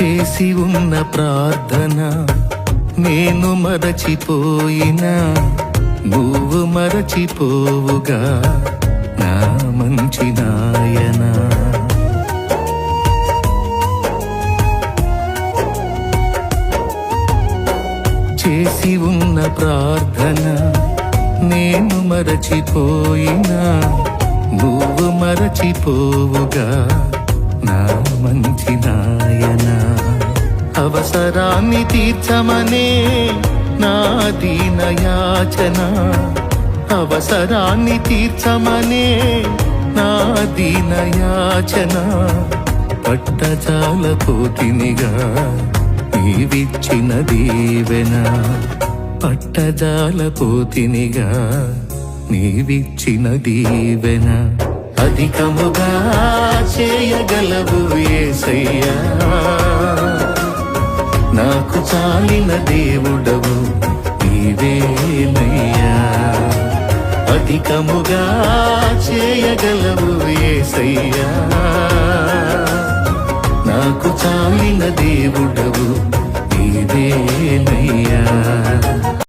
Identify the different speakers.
Speaker 1: చేసి ఉన్న ప్రార్థన నేను మరచిపోయినా నువ్వు మరచిపోవుగా నా మంచి నాయనా. చేసి ఉన్న ప్రార్థన నేను మరచిపోయినా నువ్వు మరచిపోవుగా నా మంచి నాయనా. అవసరాన్ని తీర్చమనే నా దీన యాచన, అవసరాన్ని తీర్చమనే నా దీన యాచన. పట్టజాలపోతినిగా నీవిచ్చిన దీవెన, పట్టజాలపోతినిగా నీవిచ్చిన దీవెన. అధికముగా చేయగలవు యేసయ్యా, నాకు చాలిన దేవుడవు నీవేనయ్యా. అధికముగా చేయగలవు యేసయ్యా, నాకు చాలిన దేవుడవు నీవేనయ్యా.